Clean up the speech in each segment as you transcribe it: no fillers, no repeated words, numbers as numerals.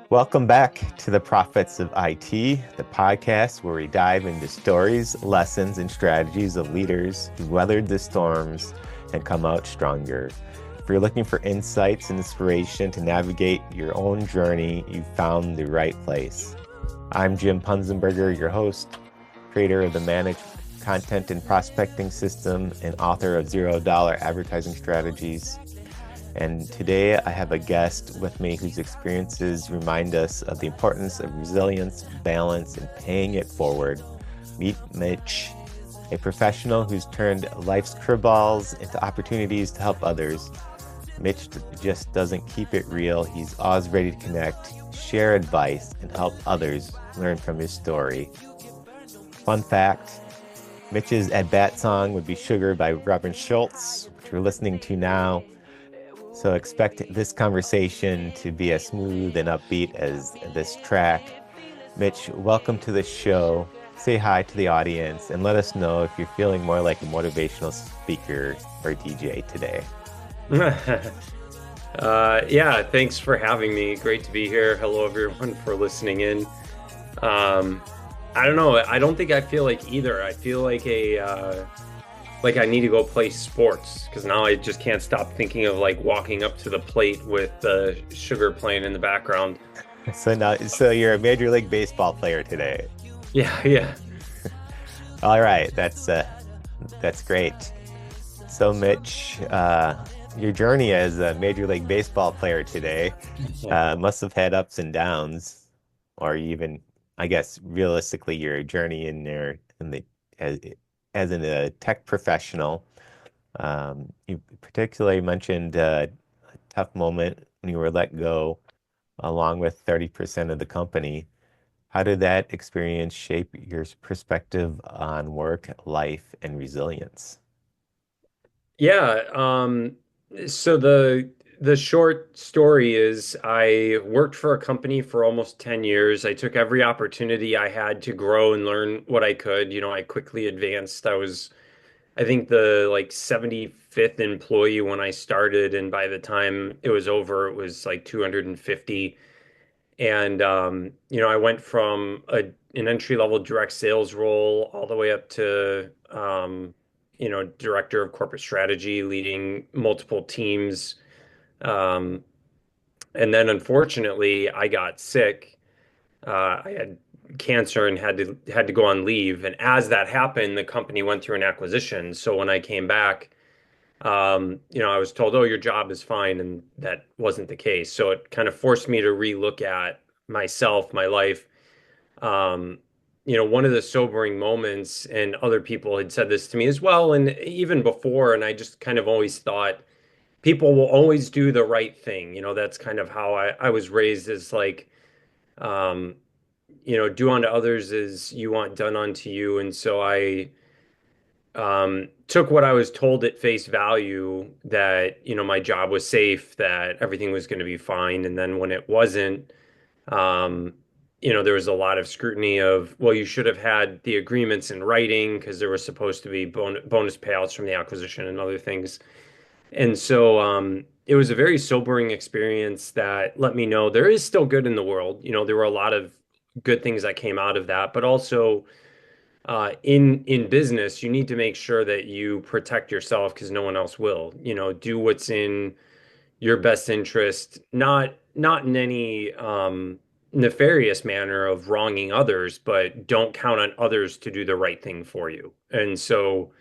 Welcome back to the Prophets of IT, the podcast where we dive into stories, lessons, and strategies of leaders who weathered the storms and come out stronger. If you're looking for insights and inspiration to navigate your own journey, you've found the right place. I'm Jim Punzenberger, your host, creator of the Managed Content and Prospecting System, and author of $0 Advertising Strategies. And today I have a guest with me whose experiences remind us of the importance of resilience, balance, and paying it forward. Meet Mitch, a professional who's turned life's curveballs into opportunities to help others. Mitch just doesn't keep it real. He's always ready to connect, share advice, and help others learn from his story. Fun fact, Mitch's at-bat song would be Sugar by Robin Schultz, which we're listening to now. So expect this conversation to be as smooth and upbeat as this track. Mitch, welcome to the show. Say hi to the audience and let us know if you're feeling more like a motivational speaker or DJ today. Yeah, thanks for having me. Great to be here. Hello, everyone, for listening in. I don't know. I don't think I feel like either. I feel like I need to go play sports because now I just can't stop thinking of like walking up to the plate with the sugar playing in the background. So you're a Major League Baseball player today. Yeah, yeah. All right, that's great. So Mitch, your journey as a Major League Baseball player today must have had ups and downs, or even, I guess, realistically, your journey as a tech professional. You particularly mentioned a tough moment when you were let go, along with 30% of the company. How did that experience shape your perspective on work, life, and resilience? Yeah, so the short story is I worked for a company for almost 10 years. I took every opportunity I had to grow and learn what I could. I quickly advanced. I think the like 75th employee when I started, and by the time it was over, it was like 250. And I went from an entry-level direct sales role all the way up to director of corporate strategy, leading multiple teams. Um, and then unfortunately, I got sick. I had cancer and had to go on leave. And as that happened, the company went through an acquisition. So when I came back, I was told, "Oh, your job is fine," and that wasn't the case. So it kind of forced me to relook at myself, my life. Um, one of the sobering moments, and other people had said this to me as well, and even before, and I just kind of always thought people will always do the right thing. That's kind of how I was raised as like, um, do unto others as you want done unto you. And so I took what I was told at face value that, my job was safe, that everything was going to be fine. And then when it wasn't, um, there was a lot of scrutiny of, well, you should have had the agreements in writing because there was supposed to be bonus payouts from the acquisition and other things. And so it was a very sobering experience that let me know there is still good in the world. There were a lot of good things that came out of that, but also in business, you need to make sure that you protect yourself because no one else will. Do what's in your best interest, not in any nefarious manner of wronging others, but don't count on others to do the right thing for you. And so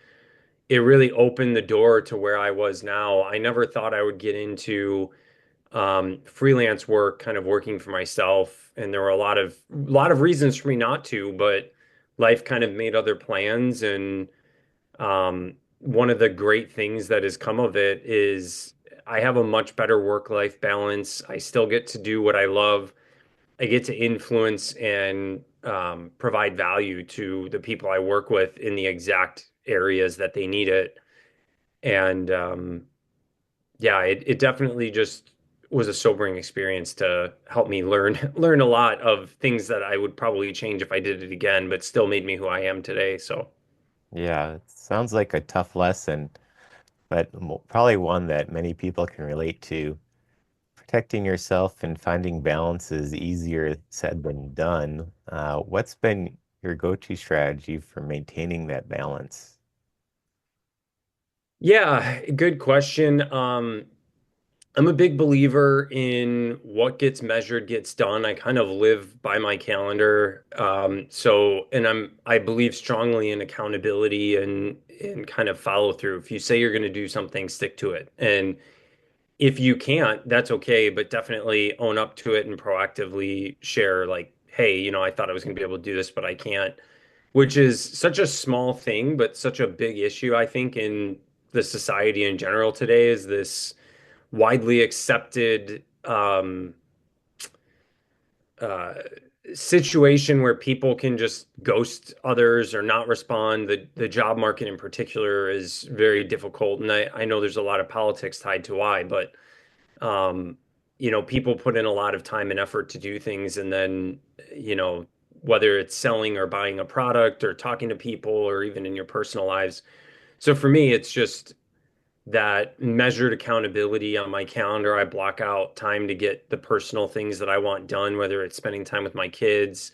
it really opened the door to where I was now. I never thought I would get into freelance work, kind of working for myself, and there were a lot of reasons for me not to, but life kind of made other plans. And one of the great things that has come of it is I have a much better work-life balance. I still get to do what I love. I get to influence and provide value to the people I work with in the exact areas that they need it. And yeah, it definitely just was a sobering experience to help me learn learn a lot of things that I would probably change if I did it again, but still made me who I am today. So Yeah, it sounds like a tough lesson, but probably one that many people can relate to, protecting yourself and finding balance is easier said than done. What's been your go-to strategy for maintaining that balance? Yeah, good question. I'm a big believer in what gets measured gets done. I kind of live by my calendar. And I believe strongly in accountability and kind of follow through. If you say you're going to do something, stick to it. And if you can't, that's okay, but definitely own up to it and proactively share like, hey, I thought I was going to be able to do this, but I can't, which is such a small thing, but such a big issue, I think, in the society in general today is this widely accepted uh, situation where people can just ghost others or not respond. The job market in particular is very difficult, and I know there's a lot of politics tied to why, but um, people put in a lot of time and effort to do things, and then whether it's selling or buying a product or talking to people or even in your personal lives. So for me, it's just that measured accountability on my calendar. I block out time to get the personal things that I want done, whether it's spending time with my kids,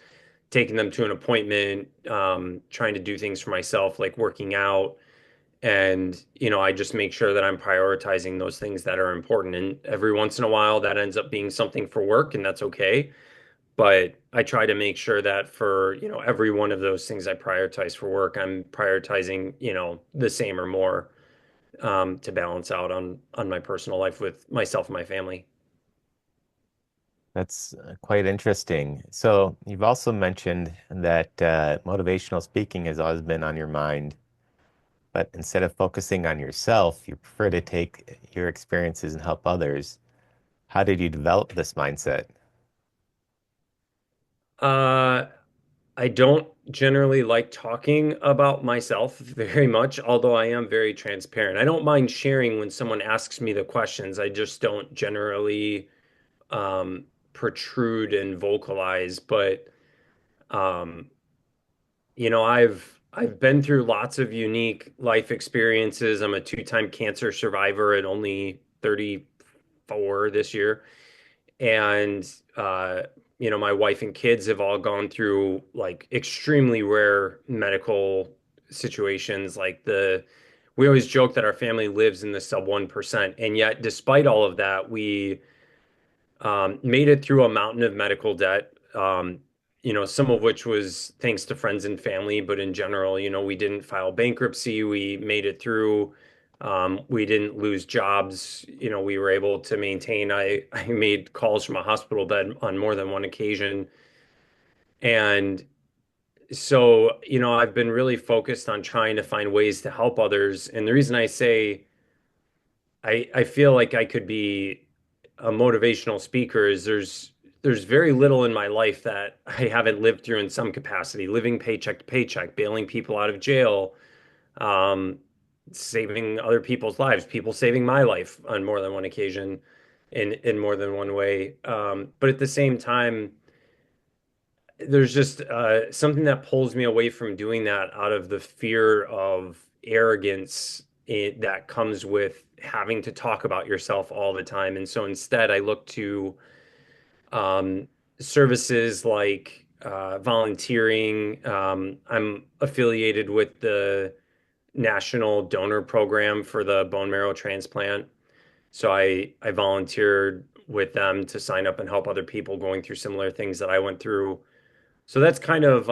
taking them to an appointment, trying to do things for myself, like working out. And, I just make sure that I'm prioritizing those things that are important. And every once in a while, that ends up being something for work, and that's okay. But I try to make sure that for, every one of those things I prioritize for work, I'm prioritizing, the same or more to balance out on my personal life with myself and my family. That's quite interesting. So you've also mentioned that motivational speaking has always been on your mind, but instead of focusing on yourself, you prefer to take your experiences and help others. How did you develop this mindset? Uh, I don't generally like talking about myself very much, although I am very transparent. I don't mind sharing when someone asks me the questions. I just don't generally protrude and vocalize. But um, I've been through lots of unique life experiences. I'm a two-time cancer survivor at only 34 this year. And uh, my wife and kids have all gone through like extremely rare medical situations. We always joke that our family lives in the sub 1%. And yet, despite all of that, we made it through a mountain of medical debt, some of which was thanks to friends and family, but in general, we didn't file bankruptcy. We made it through. We didn't lose jobs. We were able to maintain. I made calls from a hospital bed on more than one occasion. And so, I've been really focused on trying to find ways to help others. And the reason I say I feel like I could be a motivational speaker is there's very little in my life that I haven't lived through in some capacity, living paycheck to paycheck, bailing people out of jail, um, saving other people's lives, people saving my life on more than one occasion in more than one way. But at the same time, there's just something that pulls me away from doing that out of the fear of arrogance that comes with having to talk about yourself all the time. And so instead, I look to um, services like volunteering. I'm affiliated with the National Donor Program for the bone marrow transplant. So I volunteered with them to sign up and help other people going through similar things that I went through. So that's kind of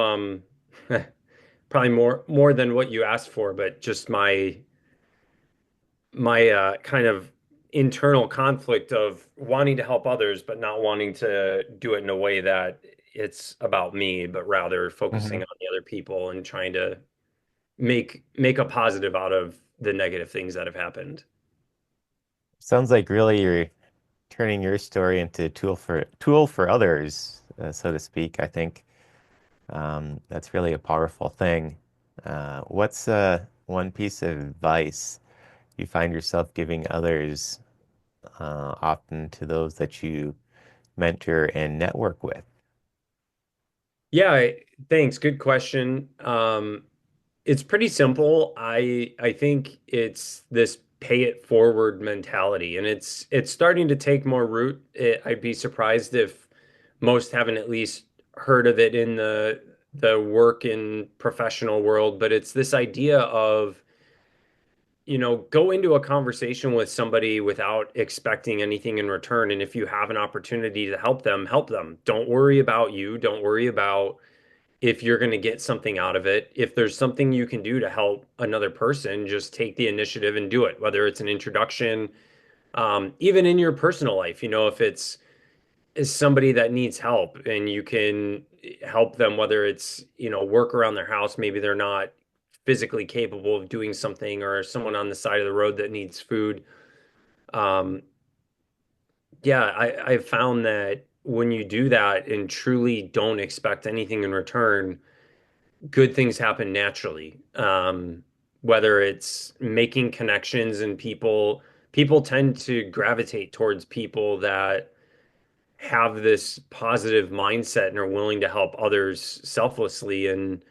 probably more than what you asked for, but just my kind of internal conflict of wanting to help others, but not wanting to do it in a way that it's about me, but rather focusing Mhm. on the other people and trying to make a positive out of the negative things that have happened. Sounds like really you're turning your story into a tool for others, so to speak. I think that's really a powerful thing. What's one piece of advice you find yourself giving others, often to those that you mentor and network with? Yeah, thanks. Good question. It's pretty simple. I think it's this. pay it forward mentality, and it's starting to take more root. I'd be surprised if most haven't at least heard of it in the work and professional world, but it's this idea of, go into a conversation with somebody without expecting anything in return. And if you have an opportunity to help them, help them. Don't worry about you. Don't worry about if you're going to get something out of it. If there's something you can do to help another person, just take the initiative and do it, whether it's an introduction, even in your personal life. If it's is somebody that needs help and you can help them, whether it's, work around their house, maybe they're not physically capable of doing something, or someone on the side of the road that needs food. Um, yeah, I've found that when you do that and truly don't expect anything in return, good things happen naturally. Whether it's making connections, and people tend to gravitate towards people that have this positive mindset and are willing to help others selflessly. And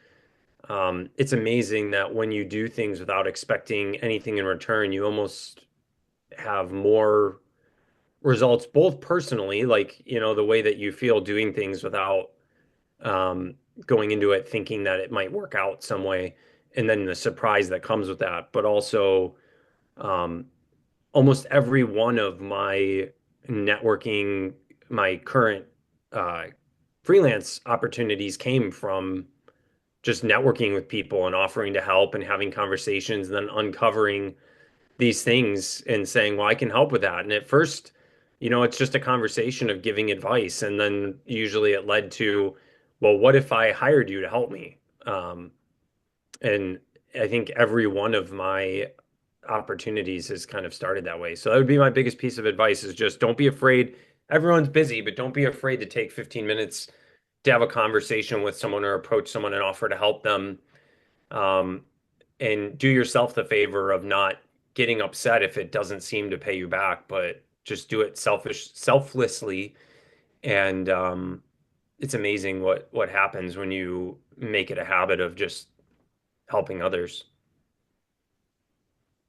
it's amazing that when you do things without expecting anything in return, you almost have more results, both personally, like, the way that you feel doing things without um, going into it thinking that it might work out some way, and then the surprise that comes with that. But also, um, almost every one of my networking, my current uh, freelance opportunities came from just networking with people and offering to help and having conversations, and then uncovering these things and saying, well, I can help with that. And at first, it's just a conversation of giving advice. And then usually it led to, well, what if I hired you to help me? Um, and I think every one of my opportunities has kind of started that way. So that would be my biggest piece of advice, is just don't be afraid. Everyone's busy, but don't be afraid to take 15 minutes to have a conversation with someone or approach someone and offer to help them. Um, and do yourself the favor of not getting upset if it doesn't seem to pay you back, but just do it selflessly. And it's amazing what happens when you make it a habit of just helping others.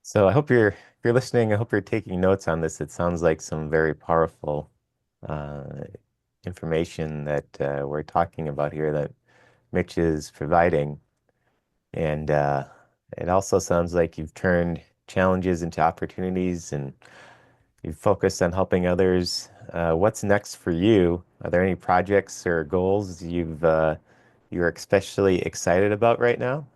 So I hope you're listening. I hope you're taking notes on this. It sounds like some very powerful uh, information that we're talking about here that Mitch is providing. And it also sounds like you've turned challenges into opportunities and you've focused on helping others. What's next for you? Are there any projects or goals you're especially excited about right now?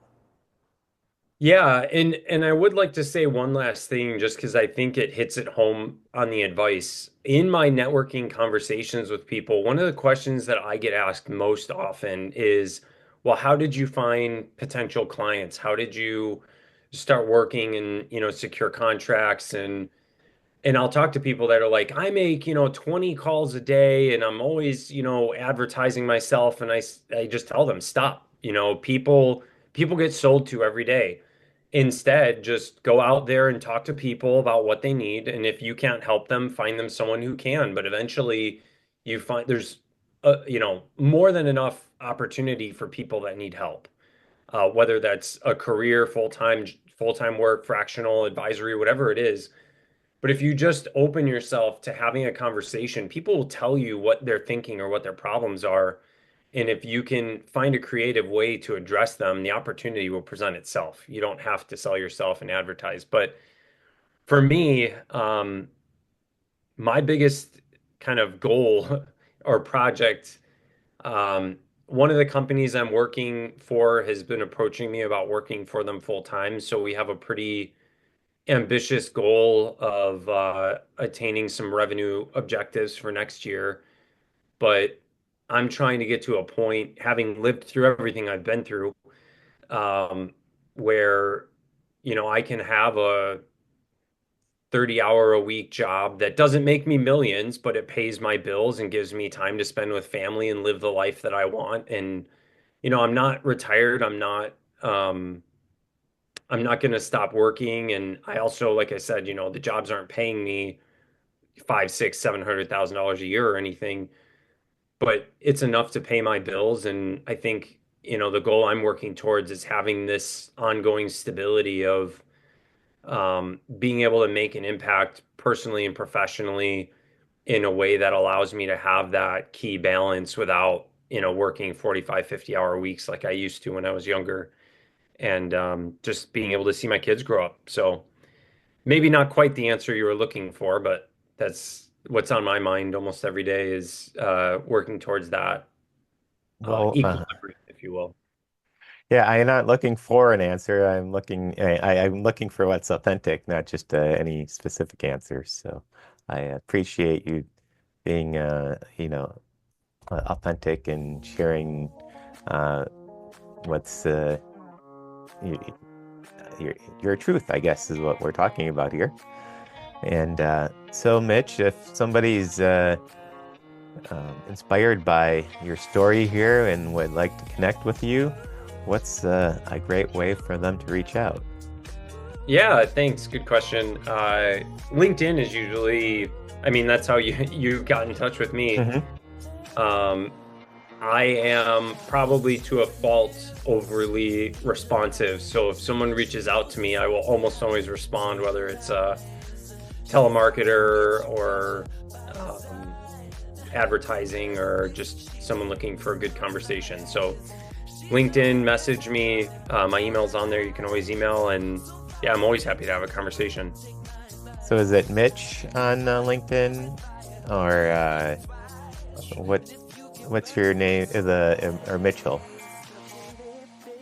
Yeah, and I would like to say one last thing, just because I think it hits it home on the advice. In my networking conversations with people, one of the questions that I get asked most often is, well, how did you find potential clients? How did you start working and, secure contracts? And I'll talk to people that are like, I make, 20 calls a day and I'm always, advertising myself. And I just tell them, stop. People get sold to every day. Instead, just go out there and talk to people about what they need. And if you can't help them, find them someone who can. But eventually you find there's, more than enough opportunity for people that need help. Whether that's a career, full-time work, fractional advisory, whatever it is. But if you just open yourself to having a conversation, people will tell you what they're thinking or what their problems are. And if you can find a creative way to address them, the opportunity will present itself. You don't have to sell yourself and advertise. But for me, my biggest kind of goal or project, um, one of the companies I'm working for has been approaching me about working for them full time. So we have a pretty ambitious goal of attaining some revenue objectives for next year. But I'm trying to get to a point, having lived through everything I've been through, um, where, I can have a 30-hour a week job that doesn't make me millions, but it pays my bills and gives me time to spend with family and live the life that I want. And, I'm not retired. I'm not going to stop working. And I also, like I said, the jobs aren't paying me five, six, $700,000 a year or anything, but it's enough to pay my bills. And I think, the goal I'm working towards is having this ongoing stability of being able to make an impact personally and professionally in a way that allows me to have that key balance without, working 45, 50-hour weeks like I used to when I was younger, and just being able to see my kids grow up. So maybe not quite the answer you were looking for, but that's what's on my mind almost every day is working towards that Well, equilibrium, if you will. yeah, I'm not looking for an answer. I'm looking for what's authentic, not just any specific answers. So I appreciate you being, authentic and sharing uh, what's y- your, your truth, I guess, is what we're talking about here. And so, Mitch, if somebody's inspired by your story here and would like to connect with you, what's a great way for them to reach out? Yeah, thanks. Good question. LinkedIn is usually, I mean, that's how you got in touch with me. Hmm. Um, I am probably to a fault overly responsive. So if someone reaches out to me, I will almost always respond, whether it's a telemarketer or um, advertising or just someone looking for a good conversation. So LinkedIn, message me. My email's on there. You can always email. And yeah, I'm always happy to have a conversation. So is it Mitch on LinkedIn, or what? What's your name? Or Mitchell?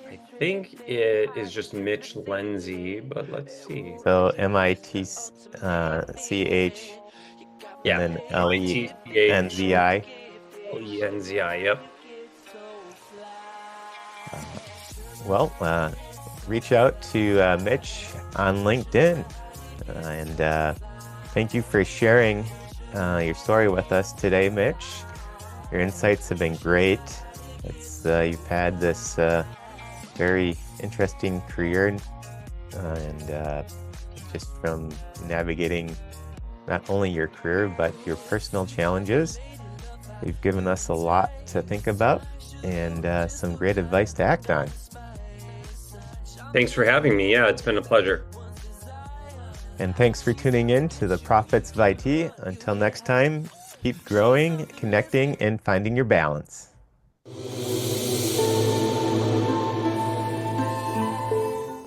I think it is just Mitch Lenzi, but let's see. So Mitch, and Yeah, then Mitch Lenzi. Lenzi. Yep. Well, reach out to Mitch on LinkedIn, and thank you for sharing your story with us today, Mitch. Your insights have been great. It's you've had this very interesting career, and just from navigating not only your career but your personal challenges, you've given us a lot to think about and some great advice to act on. Thanks for having me. Yeah, it's been a pleasure. And thanks for tuning in to the Profits of IT. Until next time, keep growing, connecting, and finding your balance.